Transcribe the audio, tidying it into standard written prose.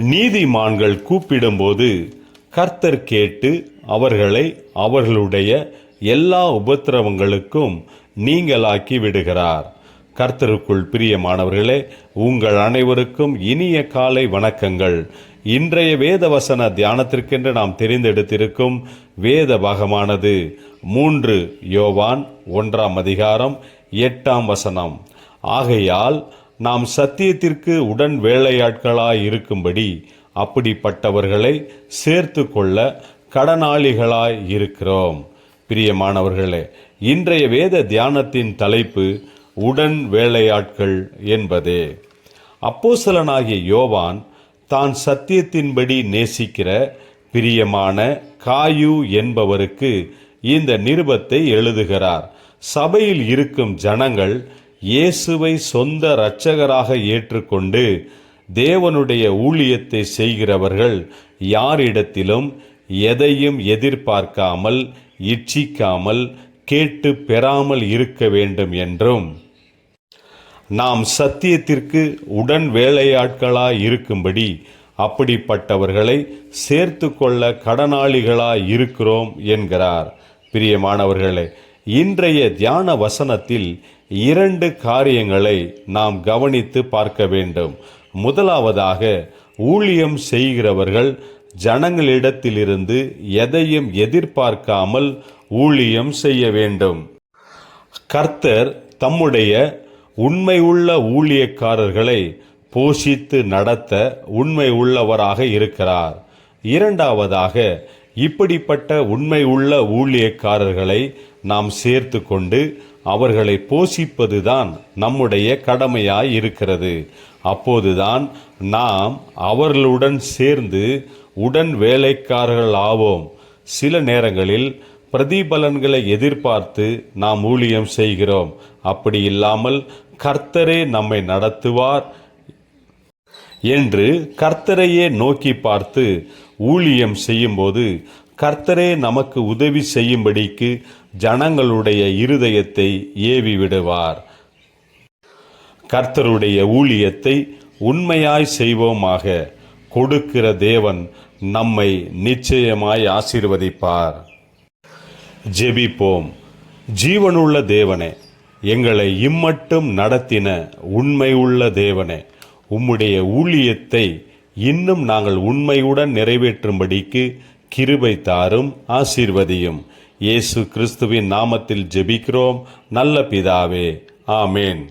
நீதிமான்கள் கூப்பிடும்போது கர்த்தர் கேட்டு அவர்களை அவர்களுடைய எல்லா உபத்திரவங்களுக்கும் நீங்களாக்கி விடுகிறார். கர்த்தருக்குள் பிரியமானவர்களே, உங்கள் அனைவருக்கும் இனிய காலை வணக்கங்கள். இன்றைய வேத வசன தியானத்திற்கென்று நாம் தெரிந்தெடுத்திருக்கும் வேத பாகமானது 3 யோவான் 1:8. ஆகையால் நாம் சத்தியத்திற்கு உடன் வேலையாட்களாய் இருக்கும்படி அப்படிப்பட்டவர்களை சேர்த்து கொள்ள கடனாளிகளாய் இருக்கிறோம். பிரியமானவர்களே, இன்றைய வேத தியானத்தின் தலைப்பு உடன் வேலையாட்கள் என்பதே. அப்போஸ்தலனாகிய யோவான் தான் சத்தியத்தின்படி நேசிக்கிற பிரியமான காயு என்பவருக்கு இந்த நிருபத்தை எழுதுகிறார். சபையில் இருக்கும் ஜனங்கள் இயேசுவை சொந்த இரட்சகராக ஏற்றுக்கொண்டு தேவனுடைய ஊழியத்தை செய்கிறவர்கள் யாரிடத்திலும் எதையும் எதிர்பார்க்காமல் இச்சிக்காமல் கேட்டு பெறாமல் இருக்க வேண்டும் என்றும், நாம் சத்தியத்திற்கு உடன் வேலையாட்களாய் இருக்கும்படி அப்படிப்பட்டவர்களை சேர்த்து கொள்ள கடனாளிகளாய் இருக்கிறோம் என்கிறார். பிரியமானவர்களே, இன்றைய தியான வசனத்தில் 2 காரியங்களை நாம் கவனித்து பார்க்க வேண்டும். முதலாவதாக, ஊழியம் செய்கிறவர்கள் ஜனங்களிடத்திலிருந்து எதையும் எதிர்பார்க்காமல் ஊழியம் செய்ய வேண்டும். கர்த்தர் தம்முடைய உண்மை உள்ள ஊழியக்காரர்களை போஷித்து நடத்த உண்மை உள்ளவராக இருக்கிறார். இரண்டாவதாக, இப்படிப்பட்ட உண்மை உள்ள ஊழியக்காரர்களை நாம் சேர்த்து கொண்டு அவர்களை போஷிப்பதுதான் நம்முடைய கடமையாய் இருக்கிறது. அப்போதுதான் நாம் அவர்களுடன் சேர்ந்து உடன் வேலைக்காரர்கள் ஆவோம். சில நேரங்களில் பிரதிபலன்களை எதிர்பார்த்து நாம் ஊழியம் செய்கிறோம். அப்படி இல்லாமல் கர்த்தரே நம்மை நடத்துவார் என்று கர்த்தரையே நோக்கி பார்த்து ஊழியம் செய்யும்போது கர்த்தரே நமக்கு உதவி செய்யும்படிக்கு ஜனங்களுடைய இருதயத்தை ஏவி விடுவார். கர்த்தருடைய ஊழியத்தை உண்மையாய் செய்வோமாக. கொடுக்கிற தேவன் நம்மை நிச்சயமாய் ஆசீர்வதிப்பார். ஜெபிப்போம். ஜீவனுள்ள தேவனே, எங்களை இம்மட்டும் நடத்தின உண்மை உள்ள தேவனே, உம்முடைய ஊழியத்தை இன்னும் நாங்கள் உண்மையுடன் நிறைவேற்றும்படிக்கு கிருபை தாரும், ஆசீர்வதியும். இயேசு கிறிஸ்துவின் நாமத்தில் ஜெபிக்கிறோம் நல்ல பிதாவே, ஆமேன்.